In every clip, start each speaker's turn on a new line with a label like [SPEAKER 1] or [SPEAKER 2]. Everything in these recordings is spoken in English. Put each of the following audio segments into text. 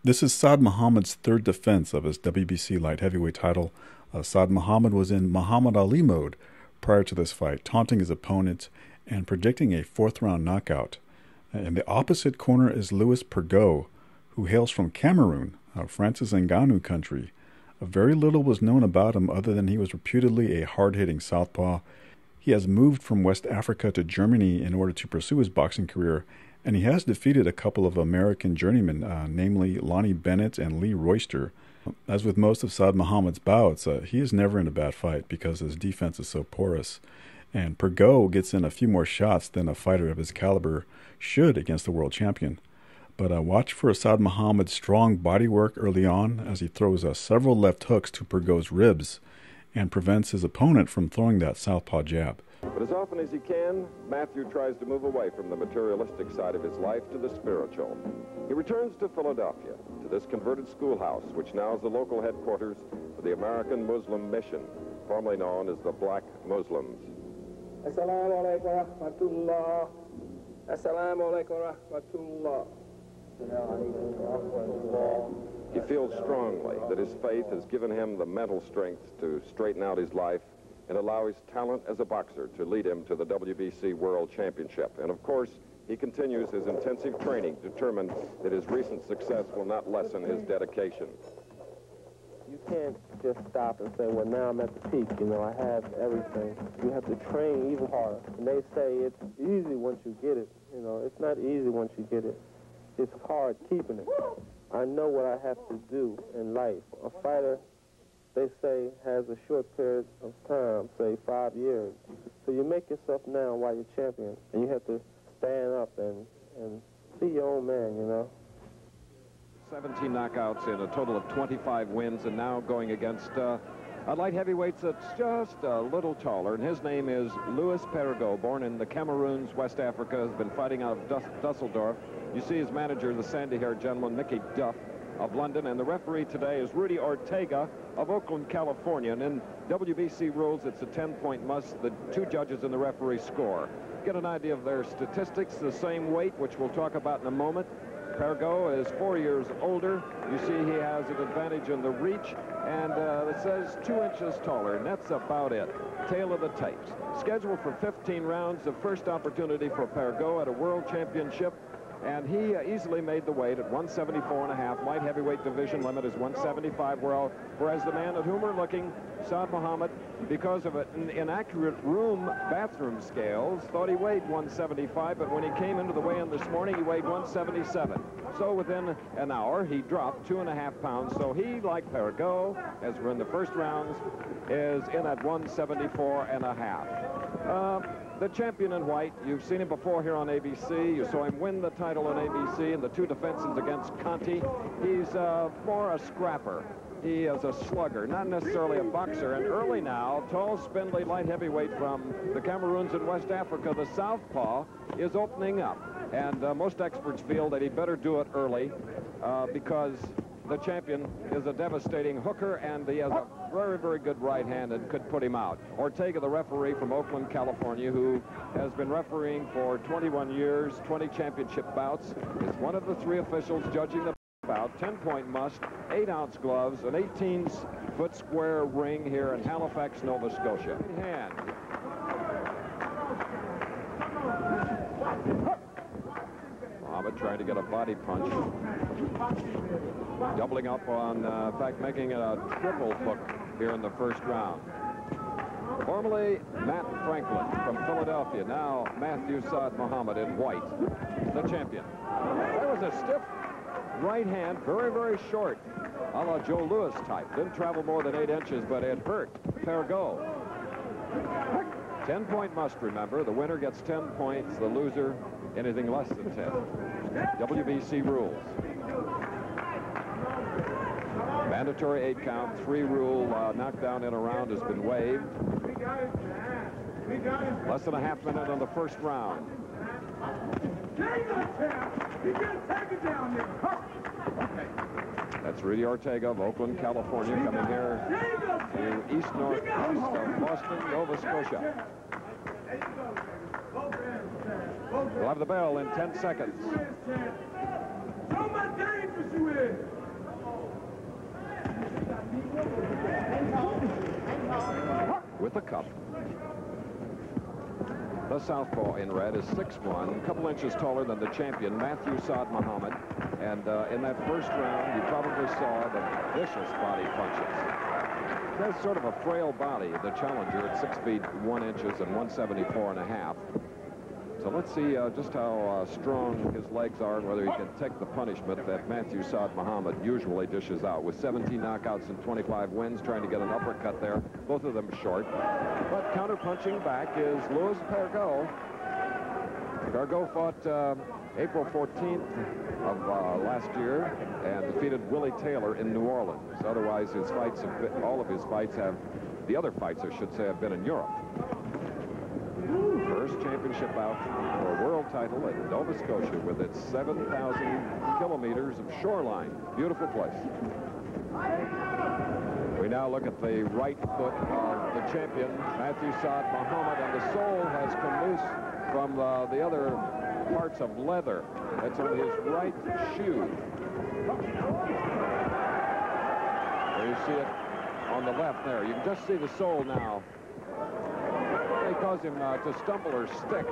[SPEAKER 1] This is Saad Muhammad's third defense of his WBC light heavyweight title. Saad Muhammad was in Muhammad Ali mode prior to this fight, taunting his opponent and predicting a fourth-round knockout. In the opposite corner is Louis Pergaud, who hails from Cameroon, Francis Ngannou country. Very little was known about him other than he was reputedly a hard-hitting southpaw. He has moved from West Africa to Germany in order to pursue his boxing career, and he has defeated a couple of American journeymen, namely Lonnie Bennett and Lee Royster. As with most of Saad Muhammad's bouts, he is never in a bad fight because his defense is so porous. And Pergaud gets in a few more shots than a fighter of his caliber should against the world champion. But watch for Saad Muhammad's strong bodywork early on as he throws several left hooks to Pergaud's ribs and prevents his opponent from throwing that southpaw jab.
[SPEAKER 2] But as often as he can, Matthew tries to move away from the materialistic side of his life to the spiritual. He returns to Philadelphia, to this converted schoolhouse, which now is the local headquarters of the American Muslim Mission, formerly known as the Black Muslims.
[SPEAKER 3] Assalamu alaikum wa rahmatullah. Assalamu alaikum wa rahmatullah.
[SPEAKER 2] He feels strongly that his faith has given him the mental strength to straighten out his life and allow his talent as a boxer to lead him to the WBC World Championship. And of course, he continues his intensive training, determined that his recent success will not lessen his dedication.
[SPEAKER 4] You can't just stop and say, well, now I'm at the peak, you know, I have everything. You have to train even harder. And they say it's easy once you get it. You know, it's not easy once you get it. It's hard keeping it. I know what I have to do in life. A fighter, they say, has a short period of time, say 5 years. So you make yourself now while you're champion, and you have to stand up and be your own man, you know.
[SPEAKER 5] 17 knockouts in a total of 25 wins, and now going against a light heavyweight that's just a little taller, and his name is Louis Pergaud, born in the Cameroons, West Africa, has been fighting out of Dusseldorf. You see his manager, the sandy-haired gentleman, Mickey Duff, of London, and the referee today is Rudy Ortega of Oakland, California. And in WBC rules, it's a 10-point must. The two judges and the referee score. Get an idea of their statistics, the same weight, which we'll talk about in a moment. Pergaud is 4 years older. You see he has an advantage in the reach, and it says 2 inches taller, and that's about it. Tail of the tapes. Scheduled for 15 rounds, the first opportunity for Pergaud at a world championship, and he easily made the weight at 174.5. Light heavyweight division limit is 175, whereas the man at whom we're looking, Saad Muhammad, because of inaccurate bathroom scales, thought he weighed 175, but when he came into the weigh-in this morning, he weighed 177. So within an hour, he dropped 2.5 pounds. So he, like Pergaud, as we're in the first rounds, is in at 174.5. The champion in white, you've seen him before here on ABC. You saw him win the title on ABC in the 2 defenses against Conti. He's more a scrapper. He is a slugger, not necessarily a boxer. And early now, tall, spindly, light heavyweight from the Cameroons in West Africa, the southpaw, is opening up. And most experts feel that he better do it early because the champion is a devastating hooker, and he has a very, very good right hand and could put him out. Ortega, the referee from Oakland, California, who has been refereeing for 21 years, 20 championship bouts, is one of the 3 officials judging the bout. 10-point must, 8-ounce gloves, an 18-foot square ring here in Halifax, Nova Scotia. Hand. Muhammad trying to get a body punch. Doubling up on, in fact, making it a triple hook here in the first round. Formerly Matt Franklin from Philadelphia, now Matthew Saad Muhammad in white, the champion. That was a stiff right hand, very, very short, a la Joe Louis type. Didn't travel more than 8 inches, but it hurt Pergaud. 10-point must, remember. The winner gets 10 points, the loser anything less than 10. WBC rules. Mandatory 8-count, 3 rule knockdown in a round has been waived. Less than a half minute on the first round. That's Rudy Ortega of Oakland, California, coming here to east-northeast of Boston, Nova Scotia. We'll have the bell in 10 seconds. the cup. The southpaw in red is 6'1", a couple inches taller than the champion, Matthew Saad Muhammad. And in that first round, you probably saw the vicious body punches. He has sort of a frail body, the challenger, at 6 feet 1 inches and 174.5. So let's see just how strong his legs are and whether he can take the punishment that Matthew Saad Muhammad usually dishes out. With 17 knockouts and 25 wins, trying to get an uppercut there, both of them short. But counter-punching back is Louis Pergaud. Pergaud fought April 14th of last year and defeated Willie Taylor in New Orleans. Otherwise, his fights have been, all of his fights have, the other fights, I should say, have been in Europe. First championship bout for a world title at Nova Scotia with its 7,000 kilometers of shoreline. Beautiful place. We now look at the right foot of the champion, Matthew Saad Muhammad, and the sole has come loose from the other parts of leather. That's on his right shoe. There you see it on the left there. You can just see the sole now. They cause him to stumble or stick.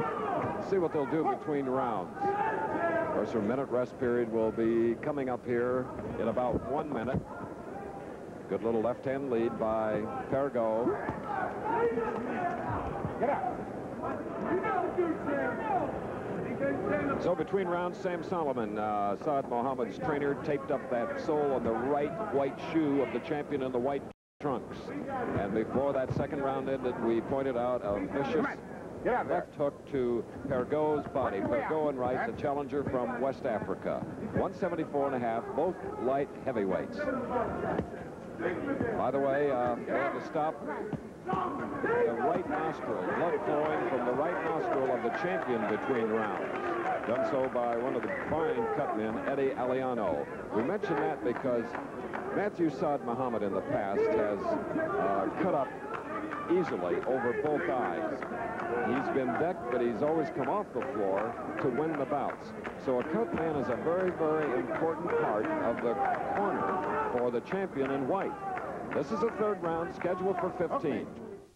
[SPEAKER 5] See what they'll do between rounds. Of course, a minute rest period will be coming up here in about 1 minute. Good little left-hand lead by Pergaud.
[SPEAKER 3] Get out.
[SPEAKER 5] So between rounds, Sam Solomon, Saad Muhammad's trainer, taped up that sole on the right white shoe of the champion in the white trunks. And before that second round ended, we pointed out a vicious left hook to Pergaud's body. Pergaud in right, the challenger from West Africa. 174.5, both light heavyweights. By the way, we had to stop the right nostril, blood flowing from the right nostril of the champion between rounds. Done so by one of the fine cutmen, Eddie Aliano. We mention that because Matthew Saad Muhammad in the past has cut up easily over both eyes. He's been decked, but he's always come off the floor to win the bouts. So a cut man is a very, very important part of the corner for the champion in white. This is a third round scheduled for 15.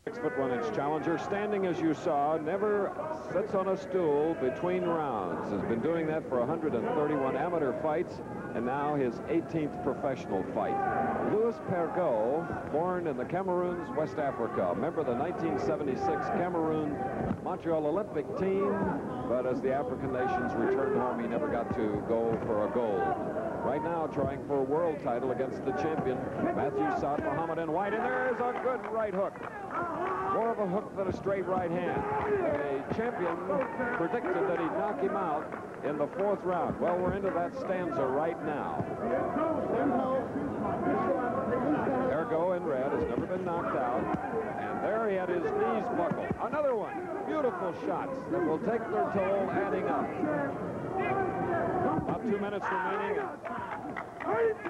[SPEAKER 5] 6 foot 1 inch challenger, standing as you saw, never sits on a stool between rounds. Has been doing that for 131 amateur fights, and now his 18th professional fight. Louis Pergaud, born in the Cameroons, West Africa, member of the 1976 Cameroon Montreal Olympic team, but as the African nations returned home, he never got to go for a gold. Right now, trying for a world title against the champion, Matthew Saad Muhammad in white, and there's a good right hook. More of a hook than a straight right hand. The champion predicted that he'd knock him out in the 4th round. Well, we're into that stanza right now. Pergaud in red has never been knocked out, and there he had his knees buckled. Another one. Beautiful shots that will take their toll, adding up. About 2 minutes remaining.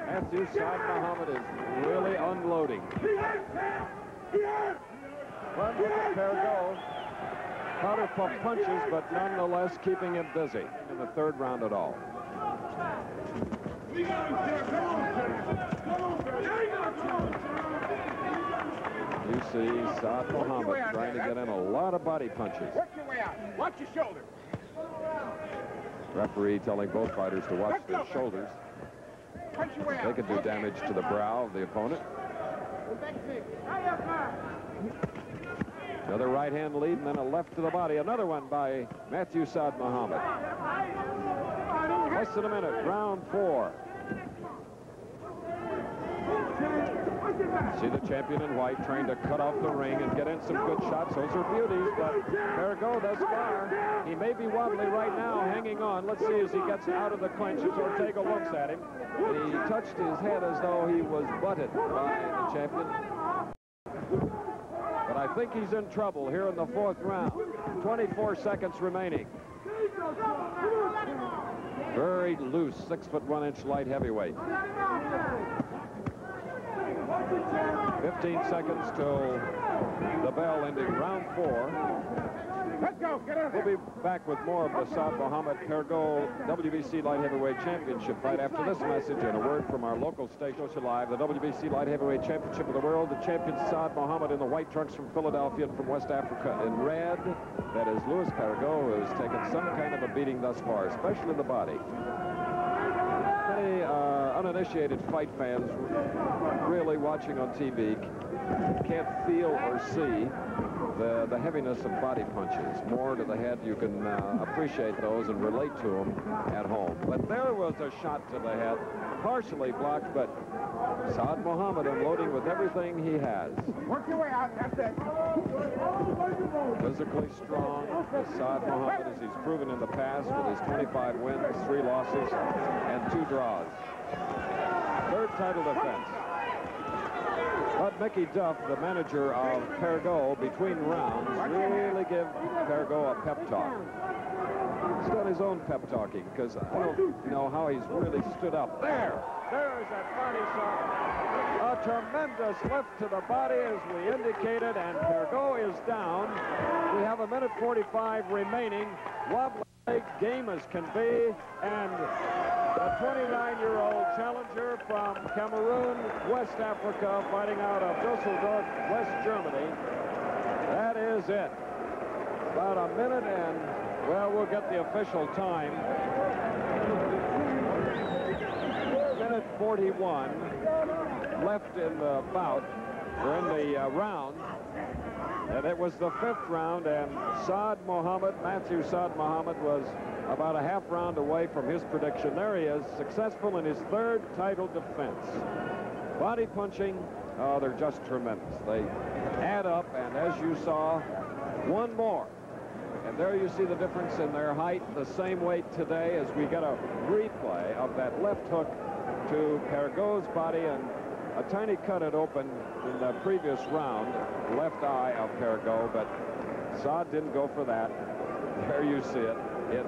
[SPEAKER 5] Matthew Saad Muhammad is really unloading. But Pergaud, powder puff punches, but nonetheless keeping him busy in the 3rd round at all. You see Saad Muhammad trying to get in a lot of body punches.
[SPEAKER 3] Work your way out. Watch your shoulder.
[SPEAKER 5] Referee telling both fighters to watch their shoulders.
[SPEAKER 3] Punch your way out.
[SPEAKER 5] They could do damage to the brow of the opponent. Another right hand lead and then a left to the body. Another one by Matthew Saad Muhammad. Less than a minute, round 4. See the champion in white trying to cut off the ring and get in some good shots. Those are beauties, but Pergaud thus far, he may be wobbly right now, hanging on. Let's see as he gets out of the clinch as Ortega looks at him. He touched his head as though he was butted by the champion. But I think he's in trouble here in the 4th round. 24 seconds remaining. Very loose, 6 foot 1 inch light heavyweight. 15 seconds till the bell ending round 4.
[SPEAKER 3] Let's go. Get in
[SPEAKER 5] We'll
[SPEAKER 3] there.
[SPEAKER 5] be back with more of the Saad Pergaud WBC Light Heavyweight Championship fight after this message and a word from our local station live. The WBC Light Heavyweight Championship of the world. The champion Saad Mohammed in the white trunks from Philadelphia and from West Africa in red. That is Louis Pergaud, who has taken some kind of a beating thus far, especially the body. Many uninitiated fight fans really watching on TV can't feel or see the heaviness of body punches. More to the head, you can appreciate those and relate to them at home. But there was a shot to the head, partially blocked, but Saad Mohammed unloading with everything he has.
[SPEAKER 3] Work your way out. That's it.
[SPEAKER 5] Physically strong is Saad Mohammed, as he's proven in the past with his 25 wins, 3 losses, and 2 draws. Third title defense. But Mickey Duff, the manager of Pergaud, between rounds, really give Pergaud a pep talk. He's done his own pep talking, because I don't know how he's really stood up. There's that body shot. A tremendous lift to the body, as we indicated, and Pergaud is down. We have 1:45 remaining. Wobbly leg, game as can be, and a 29-year-old challenger from Cameroon, West Africa, fighting out of Dusseldorf, West Germany. That is it. About a minute and, well, we'll get the official time. Minute 41 left in the bout, or in the round. And it was the 5th round, and Matthew Saad Mohammed, was about a half round away from his prediction. There he is, successful in his 3rd title defense. Body punching, oh, they're just tremendous. They add up, and as you saw, one more. And there you see the difference in their height, the same weight today, as we get a replay of that left hook to Pergaud's body, and a tiny cut had opened in the previous round, left eye of Pergaud, but Saad didn't go for that. There you see it. It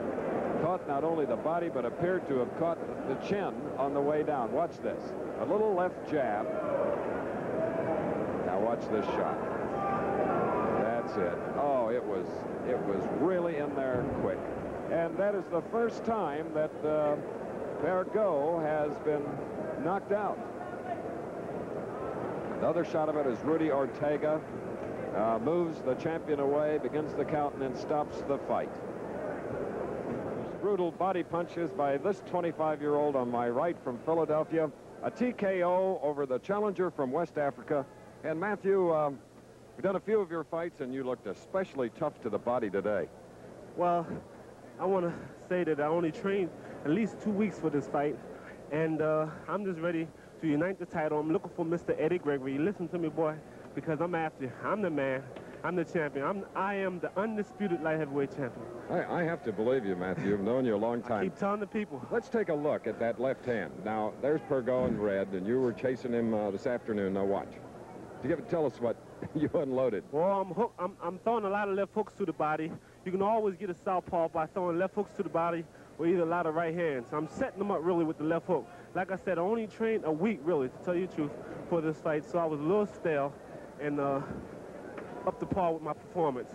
[SPEAKER 5] caught not only the body, but appeared to have caught the chin on the way down. Watch this. A little left jab. Now watch this shot. That's it. Oh, it was really in there quick. And that is the first time that Pergaud has been knocked out. Another shot of it is Rudy Ortega moves the champion away, begins the count, and then stops the fight. Brutal body punches by this 25-year-old on my right from Philadelphia. A TKO over the challenger from West Africa. And Matthew, we've done a few of your fights, and you looked especially tough to the body today.
[SPEAKER 4] Well, I want to say that I only trained at least 2 weeks for this fight, and I'm just ready to unite the title. I'm looking for Mr. Eddie Gregory. Listen to me, boy, because I'm after you. I'm the man. I'm the champion. I am the undisputed light heavyweight champion.
[SPEAKER 5] I have to believe you, Matthew. I've known you a long time.
[SPEAKER 4] I keep telling the people.
[SPEAKER 5] Let's take a look at that left hand. Now, there's Pergaud in red, and you were chasing him this afternoon. Now, watch. Tell us what you unloaded.
[SPEAKER 4] Well, I'm throwing a lot of left hooks to the body. You can always get a southpaw by throwing left hooks to the body or either a lot of right hands. So I'm setting them up really with the left hook. Like I said, I only trained a week, really, to tell you the truth, for this fight. So I was a little stale and up to par with my performance.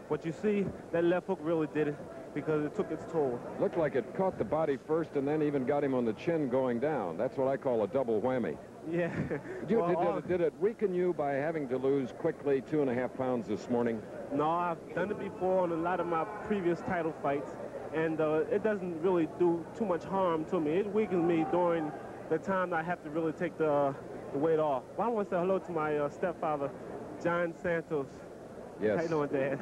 [SPEAKER 4] But you see, that left hook really did it because it took its toll.
[SPEAKER 5] Looked like it caught the body first and then even got him on the chin going down. That's what I call a double whammy.
[SPEAKER 4] Yeah.
[SPEAKER 5] Did it weaken you by having to lose quickly 2.5 pounds this morning?
[SPEAKER 4] No, I've done it before on a lot of my previous title fights, and it doesn't really do too much harm to me. It weakens me during the time that I have to really take the weight off. Well, I want to say hello to my stepfather, John Santos.
[SPEAKER 5] Yes.
[SPEAKER 4] How you doing, Dad?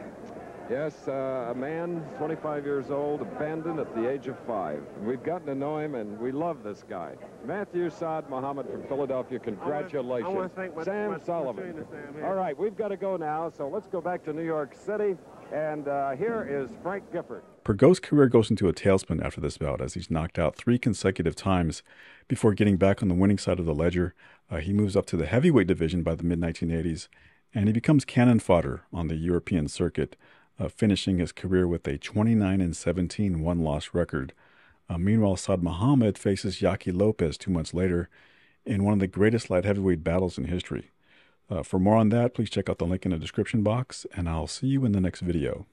[SPEAKER 5] Yes, a man, 25 years old, abandoned at the age of 5. We've gotten to know him, and we love this guy. Matthew Saad Mohammed from Philadelphia, congratulations.
[SPEAKER 4] I want to thank my
[SPEAKER 5] Sam Sullivan.
[SPEAKER 4] trainer, Sam.
[SPEAKER 5] All right, we've got to go now, so let's go back to New York City, and here is Frank Gifford.
[SPEAKER 1] Pergaud's career goes into a tailspin after this bout, as he's knocked out 3 consecutive times before getting back on the winning side of the ledger. He moves up to the heavyweight division by the mid-1980s, and he becomes cannon fodder on the European circuit, finishing his career with a 29-17 one-loss record. Meanwhile, Saad Mohammed faces Yaki Lopez 2 months later in one of the greatest light heavyweight battles in history. For more on that, please check out the link in the description box, and I'll see you in the next video.